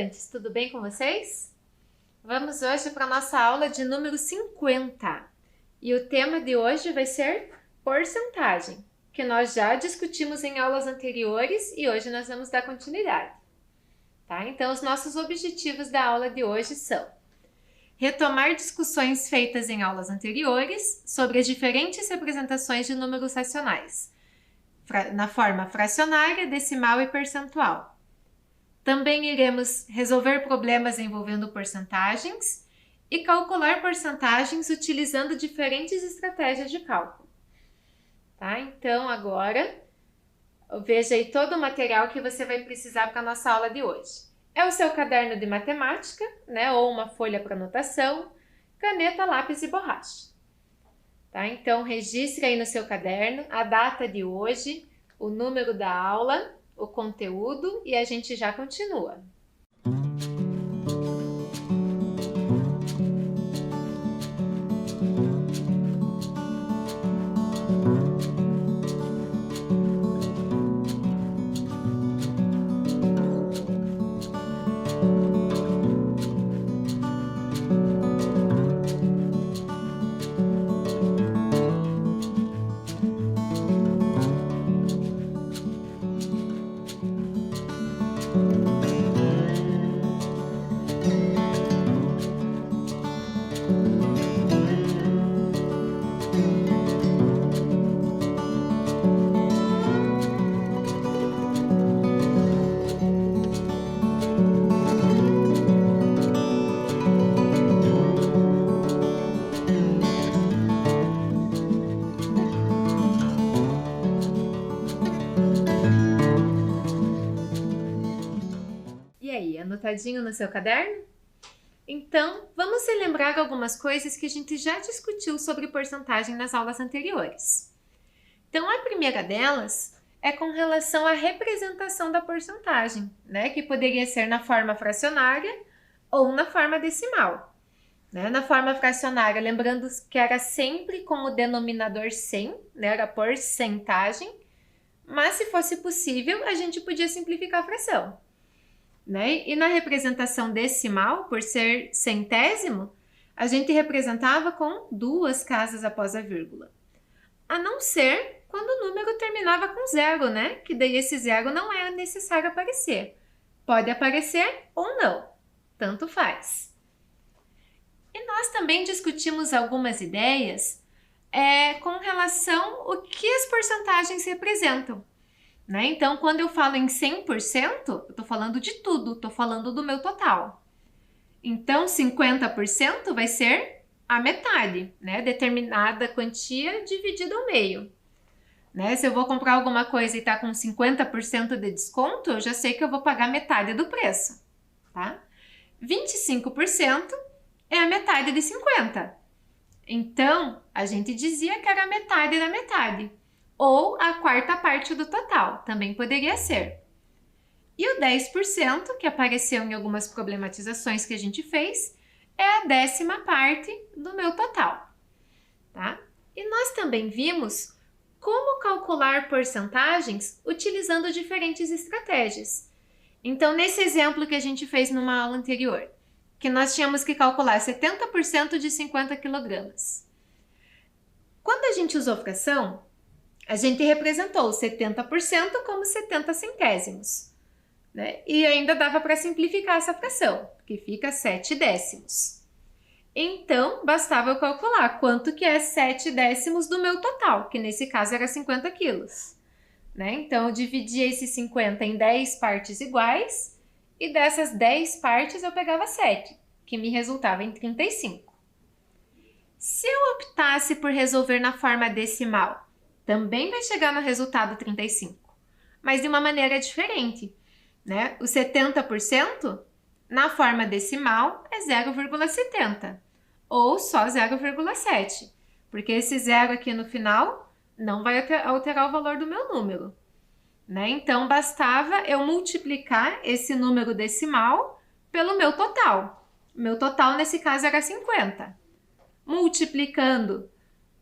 estudantes, tudo bem com vocês? Vamos hoje para a nossa aula de número 50 e o tema de hoje vai ser porcentagem, que nós já discutimos em aulas anteriores e hoje nós vamos dar continuidade. Tá? Então, os nossos objetivos da aula de hoje são retomar discussões feitas em aulas anteriores sobre as diferentes representações de números racionais, na forma fracionária, decimal e percentual. Também iremos resolver problemas envolvendo porcentagens e calcular porcentagens utilizando diferentes estratégias de cálculo. Tá? Então, agora, veja aí todo o material que você vai precisar para a nossa aula de hoje. É o seu caderno de matemática, né? Ou uma folha para anotação, caneta, lápis e borracha. Tá? Então, registre aí no seu caderno a data de hoje, o número da aula, o conteúdo e a gente já continua. Anotadinho no seu caderno? Então, vamos relembrar algumas coisas que a gente já discutiu sobre porcentagem nas aulas anteriores. Então, a primeira delas é com relação à representação da porcentagem, né? Que poderia ser na forma fracionária ou na forma decimal. Né? Na forma fracionária, lembrando que era sempre com o denominador 100, né? Era porcentagem, mas se fosse possível, a gente podia simplificar a fração. Né? E na representação decimal, por ser centésimo, a gente representava com 2 casas após a vírgula. A não ser quando o número terminava com 0, né? Que daí esse 0 não é necessário aparecer. Pode aparecer ou não, tanto faz. E nós também discutimos algumas ideias com relação ao que as porcentagens representam. Né? Então, quando eu falo em 100%, eu estou falando de tudo, estou falando do meu total. Então, 50% vai ser a metade, né? Determinada quantia dividida ao meio. Né? Se eu vou comprar alguma coisa e está com 50% de desconto, eu já sei que eu vou pagar metade do preço. Tá? 25% é a metade de 50%. Então, a gente dizia que era a metade da metade. Ou a quarta parte do total, também poderia ser. E o 10%, que apareceu em algumas problematizações que a gente fez, é a 10ª parte do meu total. Tá? E nós também vimos como calcular porcentagens utilizando diferentes estratégias. Então, nesse exemplo que a gente fez numa aula anterior, que nós tínhamos que calcular 70% de 50 kg. Quando a gente usou fração, a gente representou 70% como 70 centésimos, né? E ainda dava para simplificar essa fração, que fica 7 décimos. Então, bastava eu calcular quanto que é 7 décimos do meu total, que nesse caso era 50 quilos. Né? Então, eu dividia esses 50 em 10 partes iguais, e dessas 10 partes eu pegava 7, que me resultava em 35. Se eu optasse por resolver na forma decimal, também vai chegar no resultado 35, mas de uma maneira diferente. Né? O 70% na forma decimal é 0,70 ou só 0,7, porque esse zero aqui no final não vai alterar o valor do meu número. Né? Então, bastava eu multiplicar esse número decimal pelo meu total. Meu total, nesse caso, era 50. Multiplicando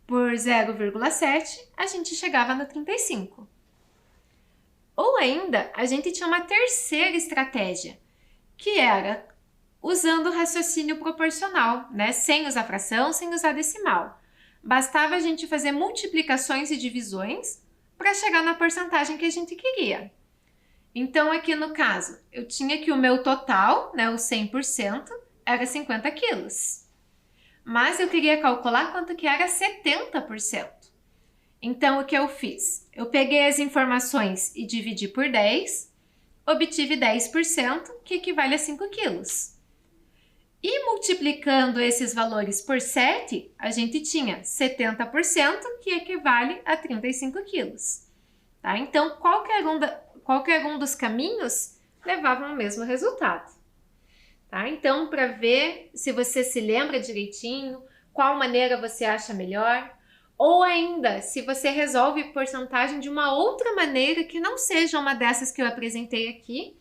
por 0,7, a gente chegava no 35. Ou ainda, a gente tinha uma terceira estratégia, que era usando o raciocínio proporcional, né? Sem usar fração, sem usar decimal. Bastava a gente fazer multiplicações e divisões para chegar na porcentagem que a gente queria. Então, aqui no caso, eu tinha que o meu total, né, o 100%, era 50 quilos. Mas eu queria calcular quanto que era 70%. Então, o que eu fiz? Eu peguei as informações e dividi por 10, obtive 10%, que equivale a 5 quilos. E multiplicando esses valores por 7, a gente tinha 70%, que equivale a 35 quilos. Tá? Então, qualquer um dos caminhos levava ao mesmo resultado. Tá? Então, para ver se você se lembra direitinho, qual maneira você acha melhor, ou ainda, se você resolve porcentagem de uma outra maneira que não seja uma dessas que eu apresentei aqui,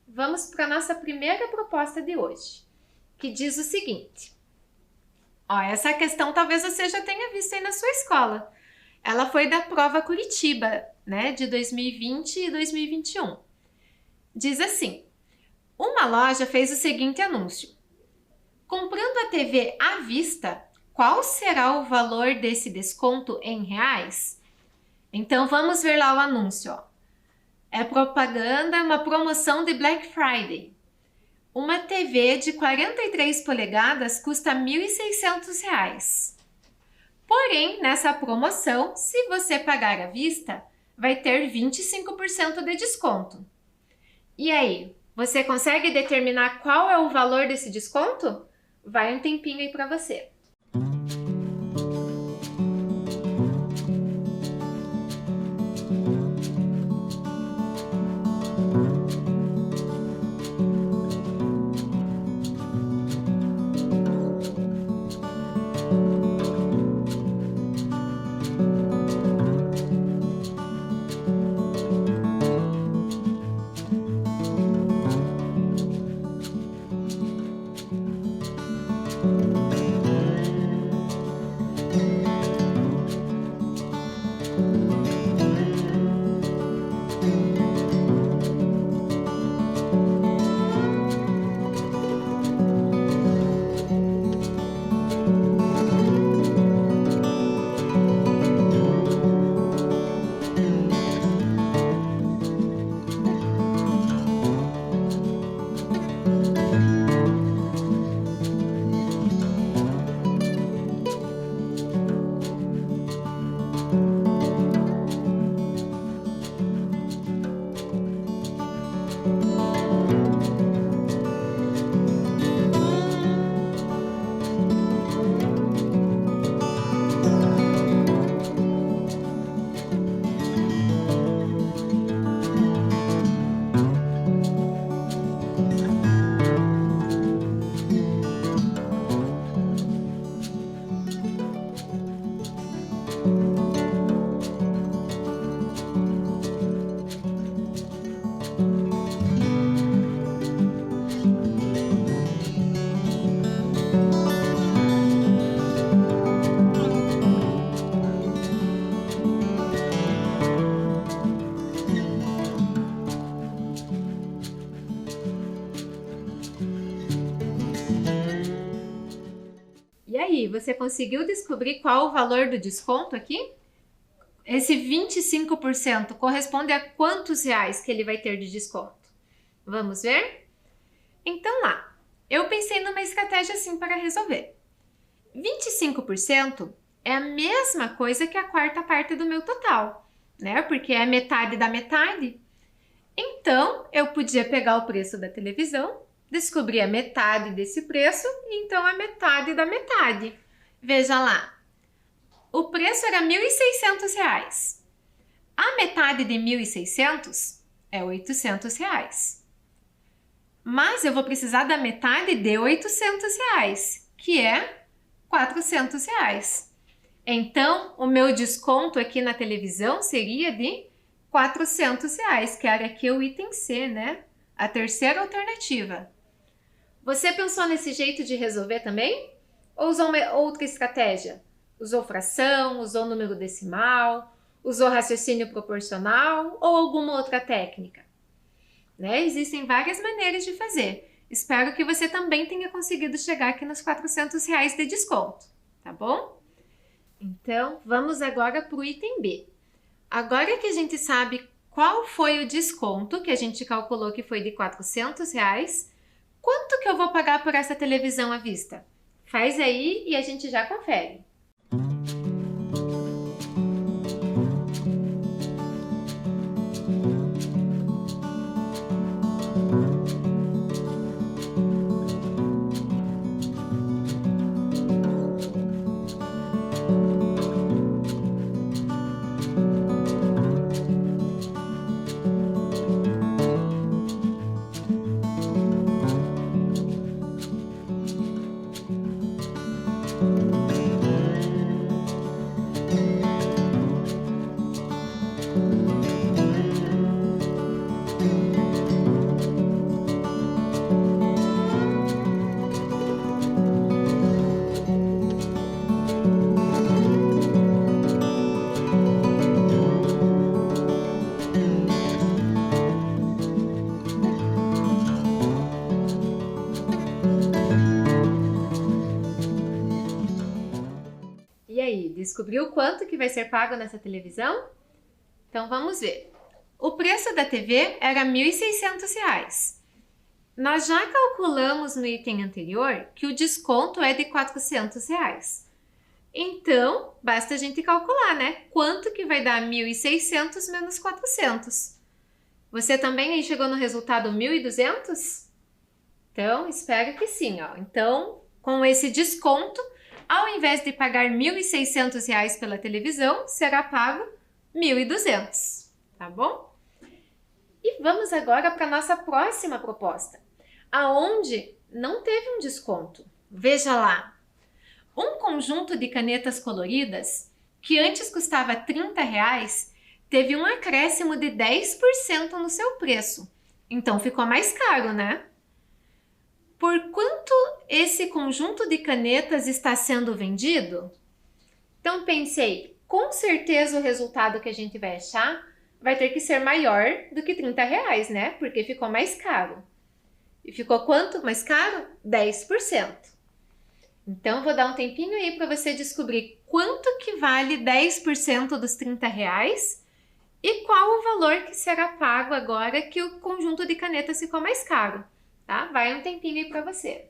vamos para a nossa primeira proposta de hoje, que diz o seguinte. Ó, essa questão talvez você já tenha visto aí na sua escola. Ela foi da prova Curitiba, né, de 2020 e 2021. Diz assim: uma loja fez o seguinte anúncio: comprando a TV à vista, qual será o valor desse desconto em reais? Então vamos ver lá o anúncio. Ó. É propaganda, uma promoção de Black Friday. Uma TV de 43 polegadas custa R$ 1.600. Porém, nessa promoção, se você pagar à vista, vai ter 25% de desconto. E aí, você consegue determinar qual é o valor desse desconto? Vai um tempinho aí para você. E aí, você conseguiu descobrir qual o valor do desconto aqui? Esse 25% corresponde a quantos reais que ele vai ter de desconto? Vamos ver? Então lá, eu pensei numa estratégia assim para resolver. 25% é a mesma coisa que a quarta parte do meu total, né? Porque é metade da metade. Então, eu podia pegar o preço da televisão, descobrir a metade desse preço, e então a metade da metade. Veja lá, o preço era R$ 1.600. A metade de 1.600 é R$ 800. Mas eu vou precisar da metade de R$ 800, que é R$ 400. Então, o meu desconto aqui na televisão seria de R$ 400, que era aqui o item C, né? A terceira alternativa. Você pensou nesse jeito de resolver também? Ou usou uma outra estratégia? Usou fração, usou número decimal, usou raciocínio proporcional ou alguma outra técnica? Né? Existem várias maneiras de fazer. Espero que você também tenha conseguido chegar aqui nos R$ 400 de desconto, tá bom? Então, vamos agora para o item B. Agora que a gente sabe qual foi o desconto que a gente calculou que foi de R$ 400, quanto que eu vou pagar por essa televisão à vista? Faz aí e a gente já confere. E aí, descobriu quanto que vai ser pago nessa televisão? Então vamos ver. O preço da TV era R$ 1.600. Nós já calculamos no item anterior que o desconto é de R$ 400. Então, basta a gente calcular, né? Quanto que vai dar 1.600 menos 400? Você também aí chegou no resultado 1.200? Então, espero que sim, ó. Então, com esse desconto, ao invés de pagar R$ 1.600 pela televisão, será pago 1.200, tá bom? E vamos agora para a nossa próxima proposta, aonde não teve um desconto. Veja lá, um conjunto de canetas coloridas, que antes custava R$ 30, teve um acréscimo de 10% no seu preço. Então ficou mais caro, né? Por quanto esse conjunto de canetas está sendo vendido? Então pensei, com certeza o resultado que a gente vai achar vai ter que ser maior do que R$ 30, né? Porque ficou mais caro. E ficou quanto mais caro? 10%. Então vou dar um tempinho aí para você descobrir quanto que vale 10% dos R$ 30 e qual o valor que será pago agora que o conjunto de canetas ficou mais caro. Tá? Vai um tempinho aí para você.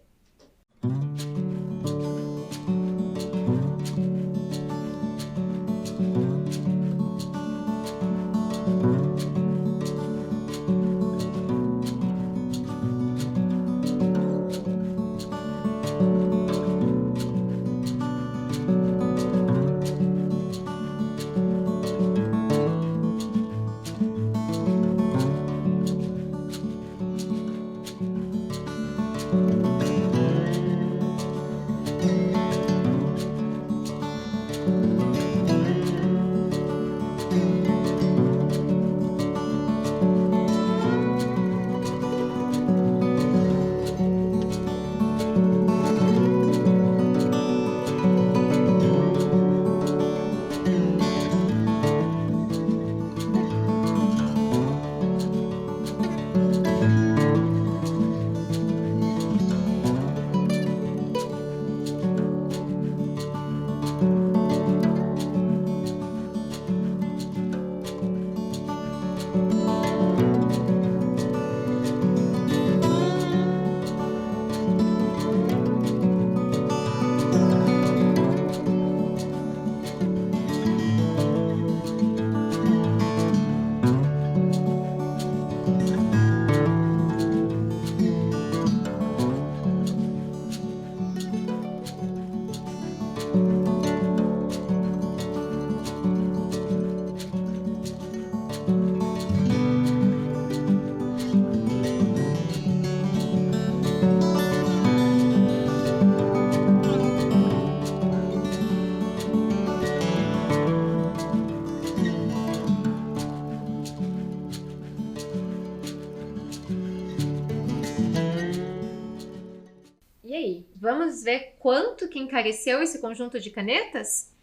E aí, vamos ver quanto que encareceu esse conjunto de canetas?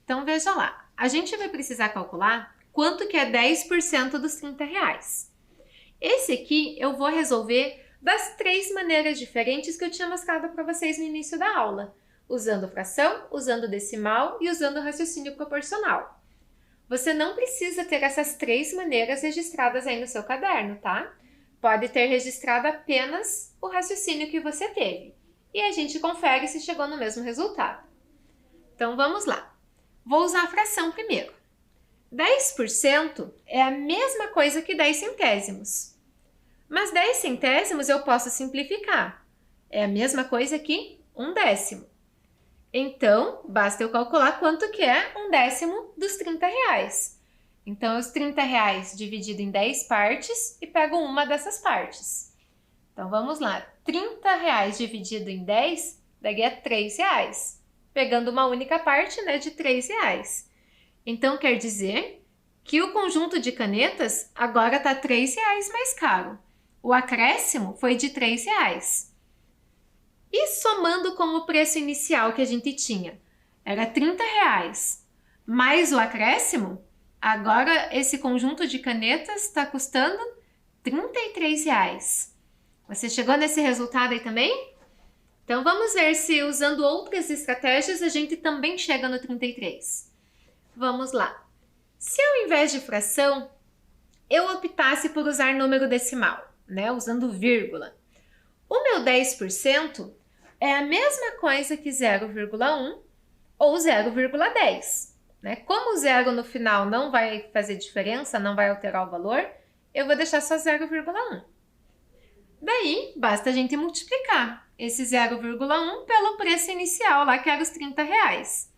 Então veja lá, a gente vai precisar calcular quanto que é 10% dos R$ 30. Esse aqui eu vou resolver das 3 maneiras diferentes que eu tinha mostrado para vocês no início da aula, usando fração, usando decimal e usando raciocínio proporcional. Você não precisa ter essas 3 maneiras registradas aí no seu caderno, tá? Pode ter registrado apenas o raciocínio que você teve. E a gente confere se chegou no mesmo resultado. Então vamos lá. Vou usar a fração primeiro. 10% é a mesma coisa que 10 centésimos. Mas 10 centésimos eu posso simplificar. É a mesma coisa que 1/10. Então, basta eu calcular quanto que é 1/10 dos R$30. Então, os R$30 dividido em 10 partes e pego uma dessas partes. Então, vamos lá. R$30 dividido em 10 daria R$3. Pegando uma única parte, né, de R$3. Então, quer dizer que o conjunto de canetas agora está R$3 mais caro. O acréscimo foi de R$3. E somando com o preço inicial que a gente tinha, era R$30, mais o acréscimo, agora esse conjunto de canetas está custando R$33. Você chegou nesse resultado aí também? Então vamos ver se usando outras estratégias a gente também chega no 33. Vamos lá. Se ao invés de fração, eu optasse por usar número decimal, né, usando vírgula, o meu 10% é a mesma coisa que 0,1 ou 0,10. Né? Como o zero no final não vai fazer diferença, não vai alterar o valor, eu vou deixar só 0,1. Daí, basta a gente multiplicar esse 0,1 pelo preço inicial lá, que era os R$30.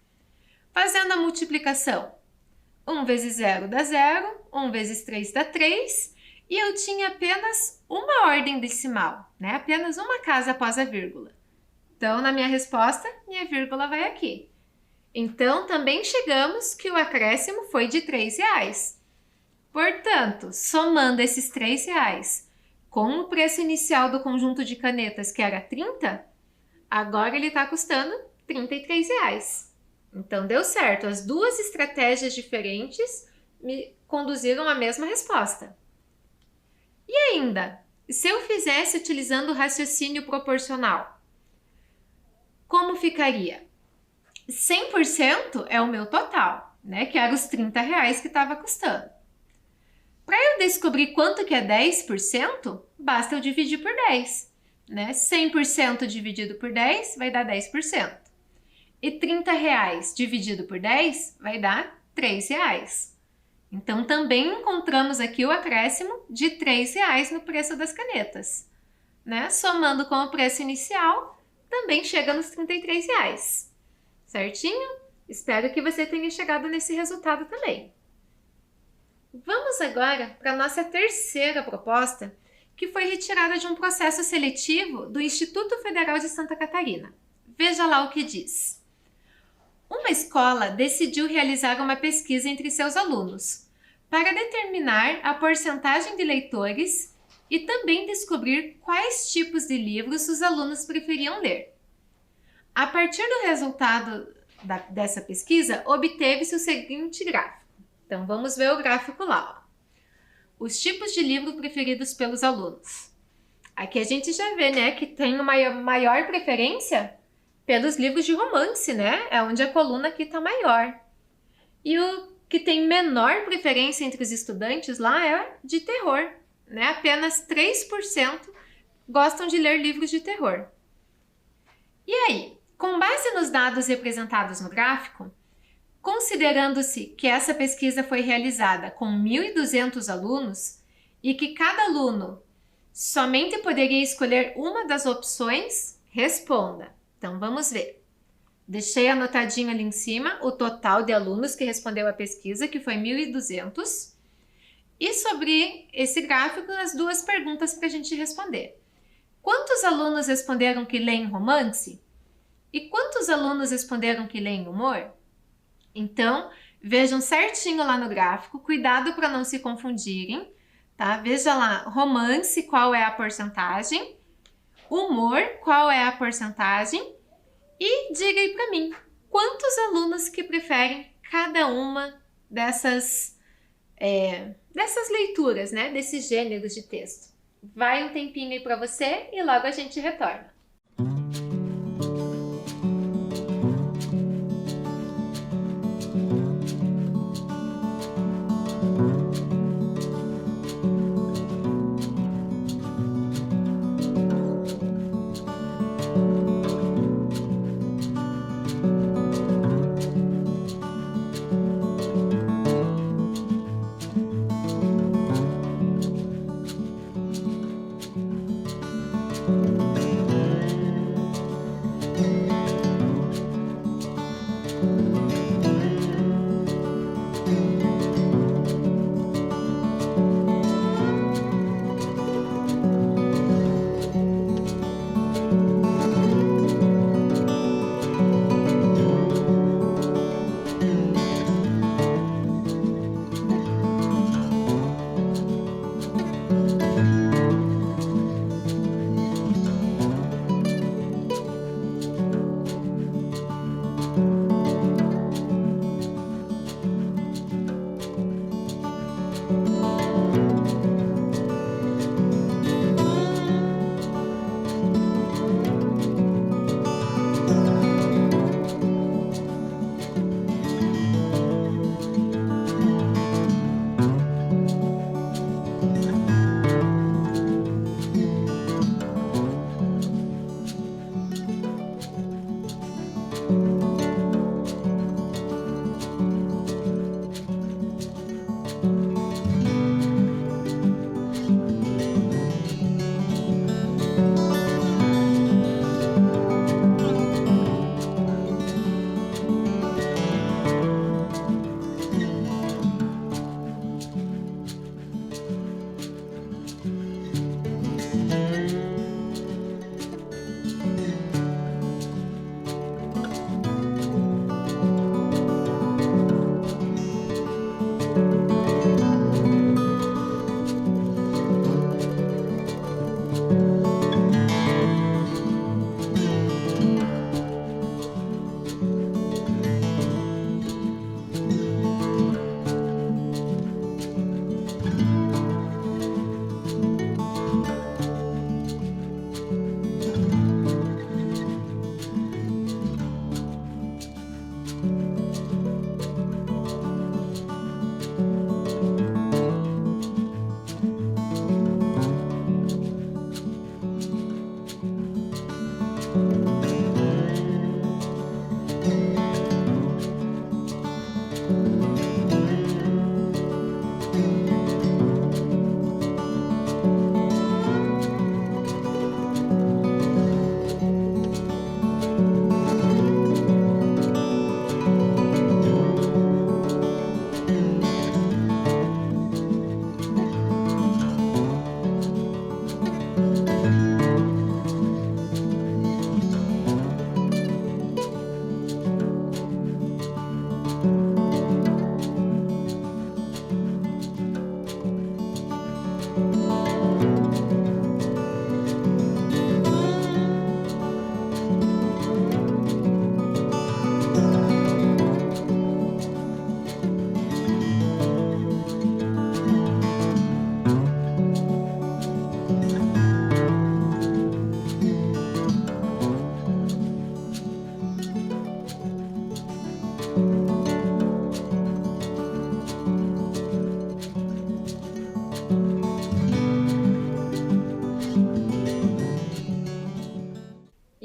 Fazendo a multiplicação, 1 vezes 0 dá 0, 1 vezes 3 dá 3, e eu tinha apenas uma ordem decimal, né? Apenas uma casa após a vírgula. Então, na minha resposta, minha vírgula vai aqui. Então, também chegamos que o acréscimo foi de R$3. Portanto, somando esses R$3 com o preço inicial do conjunto de canetas, que era 30, agora ele está custando R$33. Então, deu certo. As duas estratégias diferentes me conduziram à mesma resposta. E ainda, se eu fizesse utilizando o raciocínio proporcional, como ficaria? 100% é o meu total, né? Que era os R$30 que estava custando. Para eu descobrir quanto que é 10%, basta eu dividir por 10. Né? 100% dividido por 10 vai dar 10%. E R$30 dividido por 10 vai dar R$3. Então, também encontramos aqui o acréscimo de R$3 no preço das canetas. Né? Somando com o preço inicial, também chega nos R$33. Certinho? Espero que você tenha chegado nesse resultado também. Vamos agora para a nossa terceira proposta, que foi retirada de um processo seletivo do Instituto Federal de Santa Catarina. Veja lá o que diz. Uma escola decidiu realizar uma pesquisa entre seus alunos para determinar a porcentagem de leitores e também descobrir quais tipos de livros os alunos preferiam ler. A partir do resultado dessa pesquisa, obteve-se o seguinte gráfico. Então, vamos ver o gráfico lá. Ó. Os tipos de livro preferidos pelos alunos. Aqui a gente já vê, né, que tem uma maior preferência pelos livros de romance, né? É onde a coluna aqui está maior. E o que tem menor preferência entre os estudantes lá é de terror, né? Apenas 3% gostam de ler livros de terror. E aí, com base nos dados representados no gráfico, considerando-se que essa pesquisa foi realizada com 1.200 alunos e que cada aluno somente poderia escolher uma das opções, responda. Então, vamos ver. Deixei anotadinho ali em cima o total de alunos que respondeu à pesquisa, que foi 1.200. E sobre esse gráfico, as duas perguntas para a gente responder. Quantos alunos responderam que leem romance? E quantos alunos responderam que leem humor? Então, vejam certinho lá no gráfico, cuidado para não se confundirem, tá? Veja lá, romance, qual é a porcentagem, humor, qual é a porcentagem, e diga aí para mim, quantos alunos que preferem cada uma dessas leituras, né? Desses gêneros de texto. Vai um tempinho aí para você e logo a gente retorna.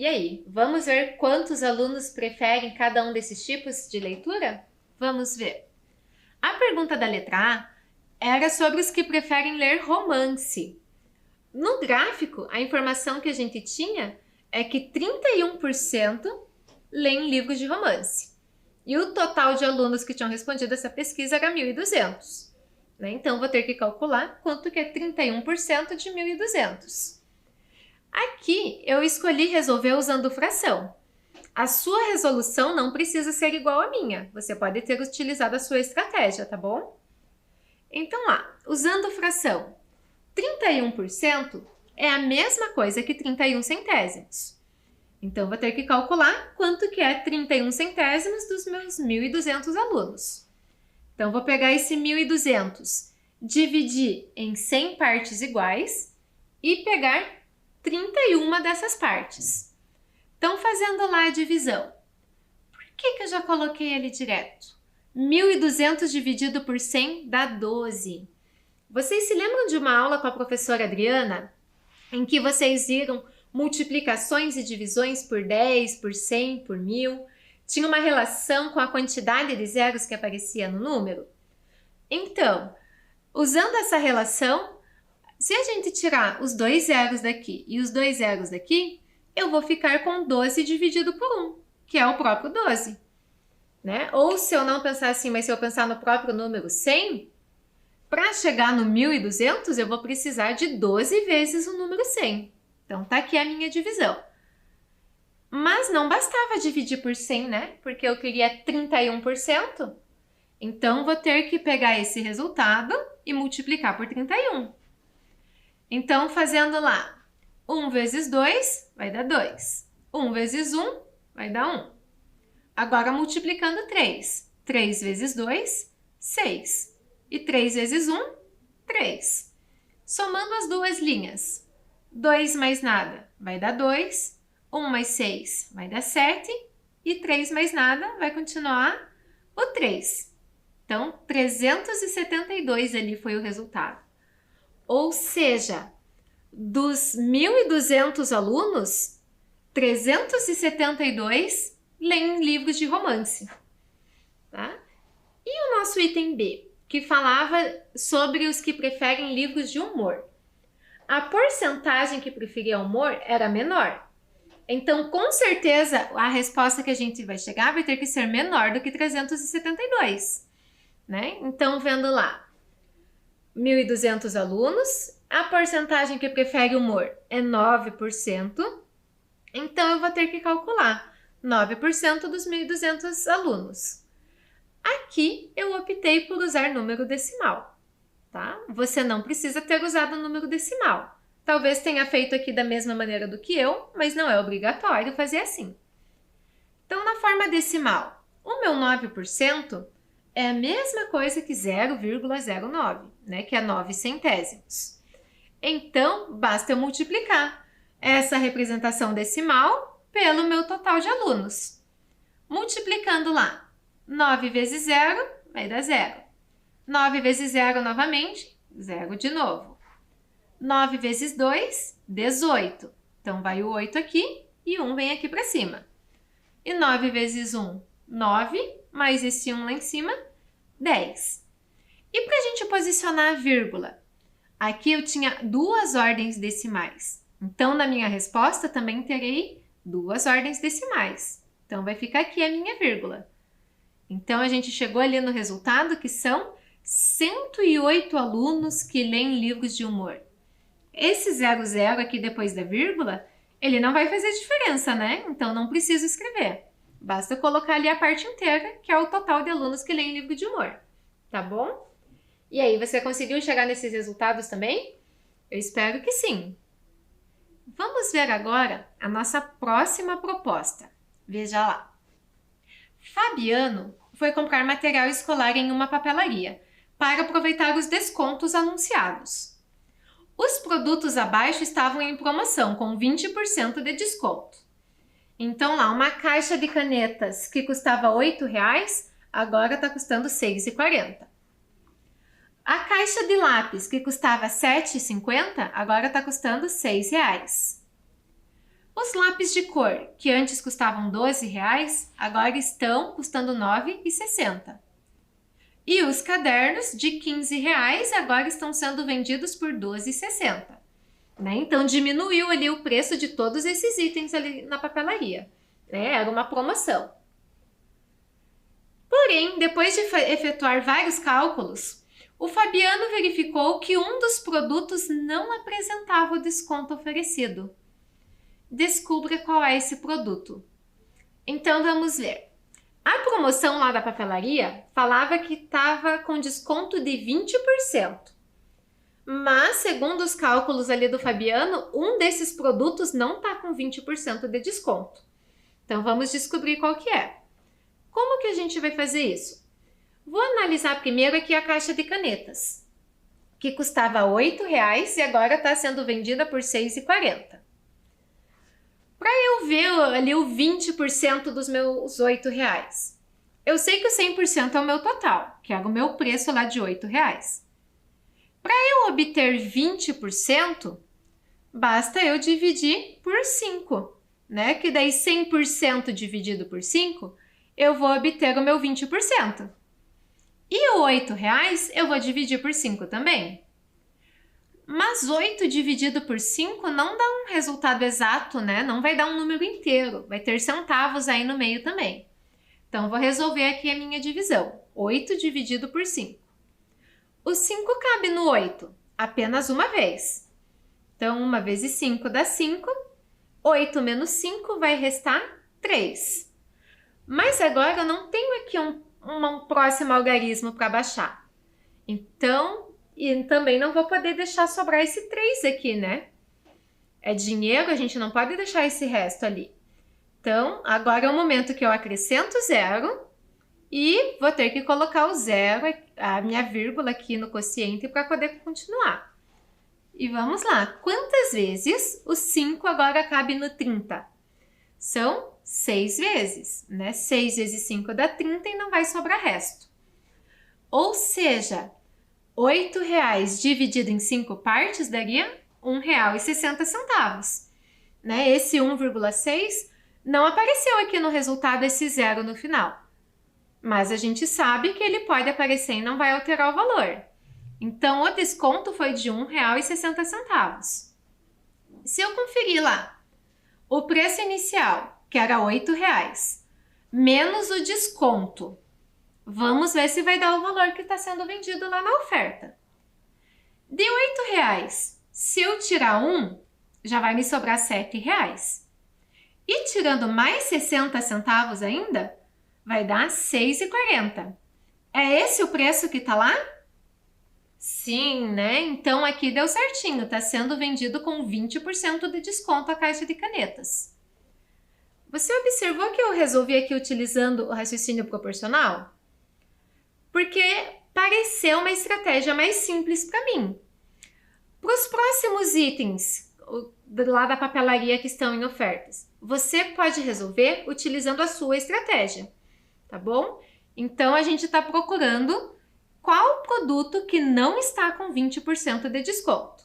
E aí, vamos ver quantos alunos preferem cada um desses tipos de leitura? Vamos ver. A pergunta da letra A era sobre os que preferem ler romance. No gráfico, a informação que a gente tinha é que 31% leem livros de romance. E o total de alunos que tinham respondido essa pesquisa era 1.200. Então, vou ter que calcular quanto que é 31% de 1.200. Aqui, eu escolhi resolver usando fração. A sua resolução não precisa ser igual à minha. Você pode ter utilizado a sua estratégia, tá bom? Então, usando fração, 31% é a mesma coisa que 31 centésimos. Então, vou ter que calcular quanto que é 31 centésimos dos meus 1.200 alunos. Então, vou pegar esse 1.200, dividir em 100 partes iguais e pegar 31 dessas partes. Então, fazendo lá a divisão. Por que eu já coloquei ali direto? 1.200 dividido por 100 dá 12. Vocês se lembram de uma aula com a professora Adriana, em que vocês viram multiplicações e divisões por 10, por 100, por 1.000? Tinha uma relação com a quantidade de zeros que aparecia no número? Então, usando essa relação, se a gente tirar os 2 zeros daqui e os 2 zeros daqui, eu vou ficar com 12 dividido por 1, que é o próprio 12. Né? Ou se eu não pensar assim, mas se eu pensar no próprio número 100, para chegar no 1.200, eu vou precisar de 12 vezes o número 100. Então, tá aqui a minha divisão. Mas não bastava dividir por 100, né? Porque eu queria 31%. Então, vou ter que pegar esse resultado e multiplicar por 31. Então, fazendo lá, 1 vezes 2 vai dar 2. 1 vezes 1 vai dar 1. Agora, multiplicando 3. 3 vezes 2, 6. E 3 vezes 1, 3. Somando as duas linhas, 2 mais nada vai dar 2. 1 mais 6 vai dar 7. E 3 mais nada vai continuar o 3. Então, 372 ali foi o resultado. Ou seja, dos 1.200 alunos, 372 leem livros de romance. Tá? E o nosso item B, que falava sobre os que preferem livros de humor. A porcentagem que preferia humor era menor. Então, com certeza, a resposta que a gente vai chegar vai ter que ser menor do que 372. Né? Então, vendo lá, 1.200 alunos, a porcentagem que prefere humor é 9%, então eu vou ter que calcular 9% dos 1.200 alunos. Aqui eu optei por usar número decimal, tá? Você não precisa ter usado o número decimal. Talvez tenha feito aqui da mesma maneira do que eu, mas não é obrigatório fazer assim. Então, na forma decimal, o meu 9% é a mesma coisa que 0,09, né? Que é 9 centésimos. Então, basta eu multiplicar essa representação decimal pelo meu total de alunos. Multiplicando lá, 9 vezes 0 vai dar 0. 9 vezes 0 novamente, 0 de novo. 9 vezes 2, 18. Então, vai o 8 aqui e 1 vem aqui para cima. E 9 vezes 1, 9, mais esse 1 lá em cima, 10. E para a gente posicionar a vírgula? Aqui eu tinha 2 ordens decimais. Então, na minha resposta, também terei 2 ordens decimais. Então, vai ficar aqui a minha vírgula. Então, a gente chegou ali no resultado que são 108 alunos que leem livros de humor. Esse 00 aqui depois da vírgula, ele não vai fazer diferença, né? Então, não preciso escrever. Basta colocar ali a parte inteira, que é o total de alunos que leem livro de humor. Tá bom? E aí, você conseguiu chegar nesses resultados também? Eu espero que sim. Vamos ver agora a nossa próxima proposta. Veja lá. Fabiano foi comprar material escolar em uma papelaria para aproveitar os descontos anunciados. Os produtos abaixo estavam em promoção com 20% de desconto. Então lá, uma caixa de canetas que custava R$ 8,00, agora está custando R$ 6,40. A caixa de lápis que custava R$ 7,50, agora está custando R$ 6,00. Os lápis de cor, que antes custavam R$ 12,00, agora estão custando R$ 9,60. E os cadernos de R$ 15,00 agora estão sendo vendidos por R$ 12,60. Né? Então, diminuiu ali o preço de todos esses itens ali na papelaria. Né? Era uma promoção. Porém, depois de efetuar vários cálculos, o Fabiano verificou que um dos produtos não apresentava o desconto oferecido. Descubra qual é esse produto. Então, vamos ver. A promoção lá da papelaria falava que estava com desconto de 20%. Mas, segundo os cálculos ali do Fabiano, um desses produtos não está com 20% de desconto. Então, vamos descobrir qual que é. Como que a gente vai fazer isso? Vou analisar primeiro aqui a caixa de canetas, que custava R$ 8,00 e agora está sendo vendida por R$ 6,40. Para eu ver ali o 20% dos meus R$ 8,00, eu sei que o 100% é o meu total, que era o meu preço lá de R$ 8,00. Para eu obter 20%, basta eu dividir por 5, né? Que daí 100% dividido por 5, eu vou obter o meu 20%. E o R$ 8,00 eu vou dividir por 5 também. Mas 8 dividido por 5 não dá um resultado exato, né? Não vai dar um número inteiro, vai ter centavos aí no meio também. Então, vou resolver aqui a minha divisão. 8 dividido por 5. O 5 cabe no 8 apenas uma vez. Então, 1 vezes 5 dá 5. 8 menos 5 vai restar 3. Mas agora eu não tenho aqui um próximo algarismo para baixar. Então, e também não vou poder deixar sobrar esse 3 aqui, né? É dinheiro, a gente não pode deixar esse resto ali. Então, agora é o momento que eu acrescento 0 e vou ter que colocar o 0, a minha vírgula aqui no quociente para poder continuar. E vamos lá, quantas vezes o 5 agora cabe no 30? São 6 vezes, né? 6 vezes 5 dá 30 e não vai sobrar resto. Ou seja, R$ 8,00 dividido em 5 partes daria R$ 1,60, né? Esse 1,6 não apareceu aqui no resultado esse 0 no final. Mas a gente sabe que ele pode aparecer e não vai alterar o valor. Então, o desconto foi de R$ 1,60. Se eu conferir lá, o preço inicial, que era R$ 8,00, menos o desconto, vamos ver se vai dar o valor que está sendo vendido lá na oferta. De R$ 8,00, se eu tirar 1, já vai me sobrar R$ 7,00. E tirando mais 60 centavos ainda, vai dar R$ 6,40. É esse o preço que está lá? Sim, né? Então aqui deu certinho, está sendo vendido com 20% de desconto a caixa de canetas. Você observou que eu resolvi aqui utilizando o raciocínio proporcional? Porque pareceu uma estratégia mais simples para mim. Para os próximos itens lá da papelaria que estão em ofertas, você pode resolver utilizando a sua estratégia, tá bom? Então, a gente está procurando qual produto que não está com 20% de desconto.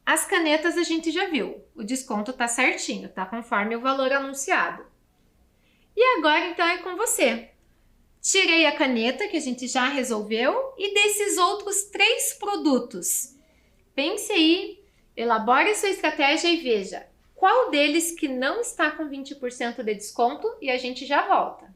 As canetas a gente já viu, o desconto está certinho, tá conforme o valor anunciado. E agora, então, é com você. Tirei a caneta, que a gente já resolveu, e desses outros 3 produtos. Pense aí, elabore sua estratégia e veja qual deles que não está com 20% de desconto e a gente já volta.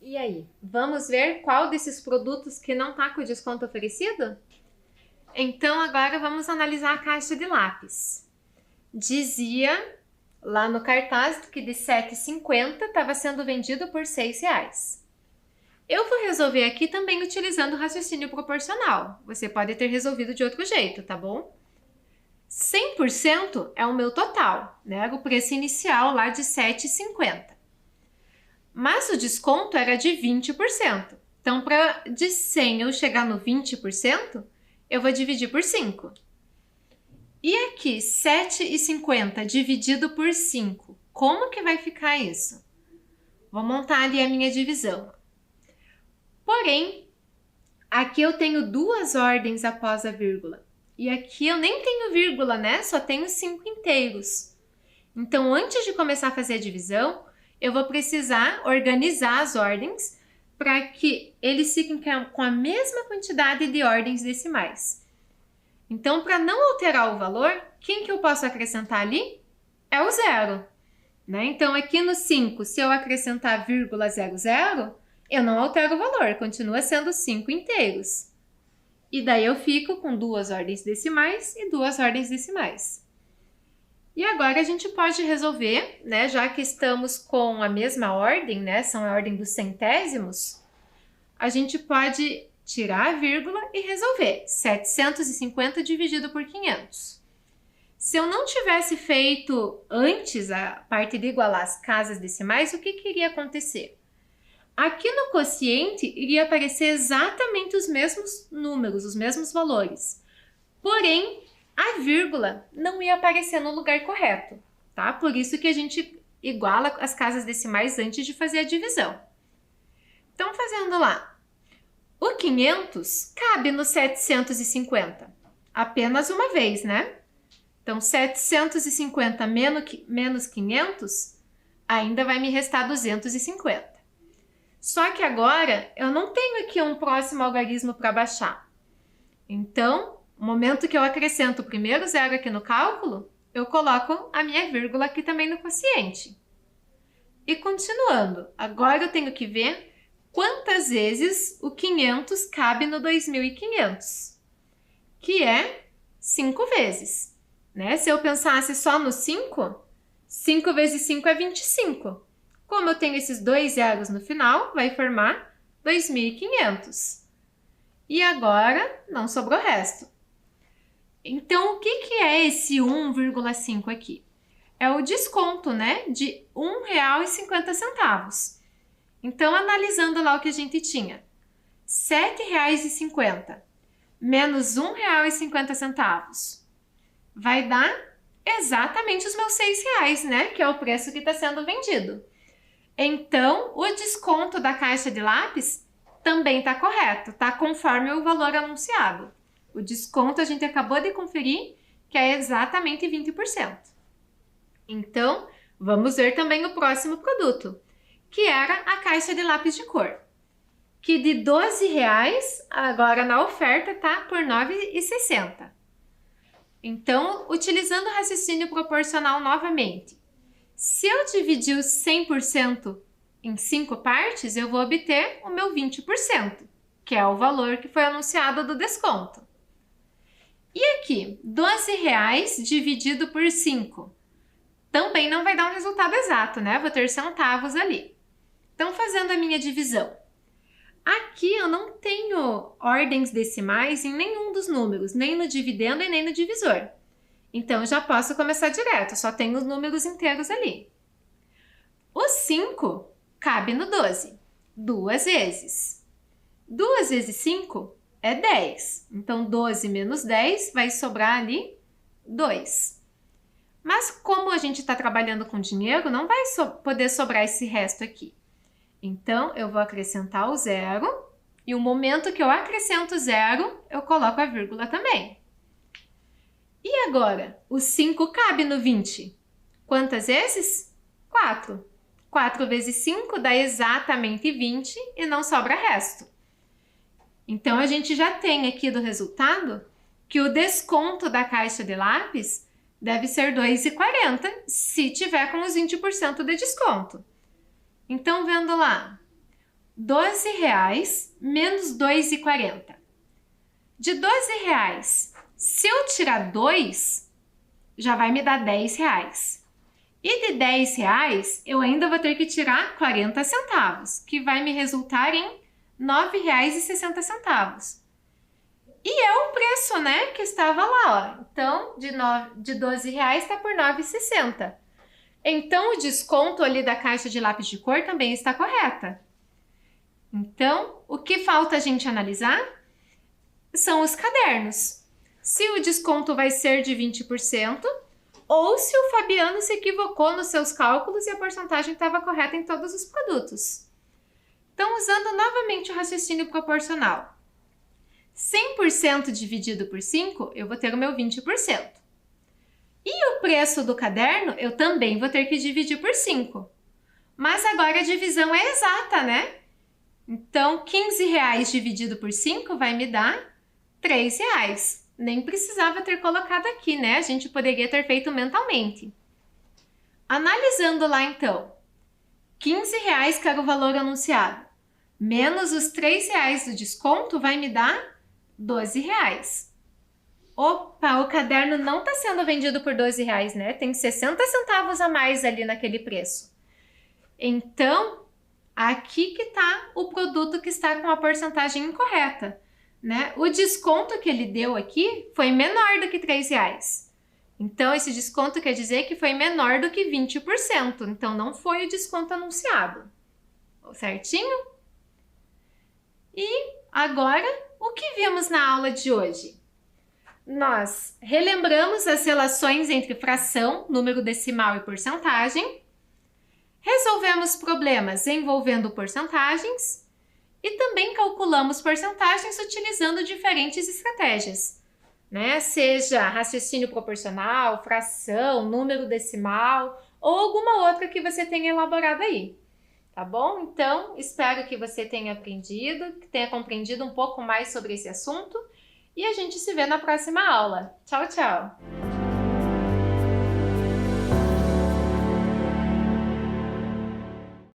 E aí, vamos ver qual desses produtos que não está com o desconto oferecido? Então agora vamos analisar a caixa de lápis. Dizia lá no cartaz que de R$ 7,50 estava sendo vendido por R$ 6,00. Eu vou resolver aqui também utilizando o raciocínio proporcional. Você pode ter resolvido de outro jeito, tá bom? 100% é o meu total, né? O preço inicial lá de R$ 7,50. Mas o desconto era de 20%. Então, para de 100 eu chegar no 20%, eu vou dividir por 5. E aqui, R$ 7,50 dividido por 5, como que vai ficar isso? Vou montar ali a minha divisão. Porém, aqui eu tenho 2 ordens após a vírgula. E aqui eu nem tenho vírgula, né? Só tenho 5 inteiros. Então, antes de começar a fazer a divisão, eu vou precisar organizar as ordens para que eles fiquem com a mesma quantidade de ordens decimais. Então, para não alterar o valor, quem que eu posso acrescentar ali? É o 0. Né? Então, aqui no 5, se eu acrescentar vírgula 00, eu não altero o valor, continua sendo 5 inteiros. E daí eu fico com 2 ordens decimais e 2 ordens decimais. E agora a gente pode resolver, né, já que estamos com a mesma ordem, né, são a ordem dos centésimos, a gente pode tirar a vírgula e resolver. 750 dividido por 500. Se eu não tivesse feito antes a parte de igualar as casas decimais, o que iria acontecer? Aqui no quociente iria aparecer exatamente os mesmos números, os mesmos valores. Porém, a vírgula não ia aparecer no lugar correto, tá? Por isso que a gente iguala as casas decimais antes de fazer a divisão. Então, fazendo lá, o 500 cabe no 750, apenas uma vez, né? Então, 750 menos 500, ainda vai me restar 250. Só que agora, eu não tenho aqui um próximo algarismo para baixar. Então, no momento que eu acrescento o primeiro zero aqui no cálculo, eu coloco a minha vírgula aqui também no quociente. E continuando, agora eu tenho que ver quantas vezes o 500 cabe no 2.500, que é 5 vezes. Né? Se eu pensasse só no 5, 5 vezes 5 é 25. Como eu tenho esses 2 zeros no final, vai formar 2.500. E agora não sobrou resto. Então, o que é esse 1,5 aqui? É o desconto, né, de R$ 1,50. Então, analisando lá o que a gente tinha, R$ 7,50 menos R$ 1,50 vai dar exatamente os meus R$ 6,00, né, que é o preço que está sendo vendido. Então, o desconto da caixa de lápis também está correto, tá conforme o valor anunciado. O desconto a gente acabou de conferir que é exatamente 20%. Então, vamos ver também o próximo produto, que era a caixa de lápis de cor. que de R$12, agora na oferta, tá por R$ 9,60. Então, utilizando o raciocínio proporcional novamente, se eu dividir os 100% em 5 partes, eu vou obter o meu 20%, que é o valor que foi anunciado do desconto. E aqui, R$12 dividido por 5. Também não vai dar um resultado exato, né? Vou ter centavos ali. Então, fazendo a minha divisão. Aqui eu não tenho ordens decimais em nenhum dos números, nem no dividendo e nem no divisor. Então, já posso começar direto, só tenho os números inteiros ali. O 5 cabe no 12, 2 vezes. 2 vezes 5 é 10. Então, 12 menos 10 vai sobrar ali 2. Mas como a gente está trabalhando com dinheiro, não vai poder sobrar esse resto aqui. Então, eu vou acrescentar o 0. E o momento que eu acrescento 0, eu coloco a vírgula também. E agora, o 5 cabe no 20. Quantas vezes? 4. 4 vezes 5 dá exatamente 20 e não sobra resto. Então, a gente já tem aqui do resultado que o desconto da caixa de lápis deve ser R$ 2,40 se tiver com os 20% de desconto. Então, vendo lá, R$12 menos R$ 2,40. De R$12, se eu tirar 2, já vai me dar R$10. E de R$10, eu ainda vou ter que tirar 40 centavos, que vai me resultar em R$ 9,60. E é o preço, né, que estava lá, ó. Então, de R$12 está por R$ 9,60. Então, o desconto ali da caixa de lápis de cor também está correta. Então, o que falta a gente analisar são os cadernos. Se o desconto vai ser de 20% ou se o Fabiano se equivocou nos seus cálculos e a porcentagem estava correta em todos os produtos. Então, usando novamente o raciocínio proporcional. 100% dividido por 5, eu vou ter o meu 20%. E o preço do caderno, eu também vou ter que dividir por 5. Mas agora a divisão é exata, né? Então, R$15 dividido por 5 vai me dar R$3. Nem precisava ter colocado aqui, né? A gente poderia ter feito mentalmente. Analisando lá, então, R$15 que era o valor anunciado, menos os R$3 do desconto vai me dar R$12. Opa, o caderno não está sendo vendido por R$12, né? Tem 60 centavos a mais ali naquele preço. Então, aqui que está o produto que está com a porcentagem incorreta, né? O desconto que ele deu aqui foi menor do que R$3. Então, esse desconto quer dizer que foi menor do que 20%. Então, não foi o desconto anunciado. Certinho? E agora, o que vimos na aula de hoje? Nós relembramos as relações entre fração, número decimal e porcentagem, resolvemos problemas envolvendo porcentagens e também calculamos porcentagens utilizando diferentes estratégias, né? Seja raciocínio proporcional, fração, número decimal ou alguma outra que você tenha elaborado aí. Tá bom? Então, espero que você tenha aprendido, que tenha compreendido um pouco mais sobre esse assunto. E a gente se vê na próxima aula. Tchau, tchau!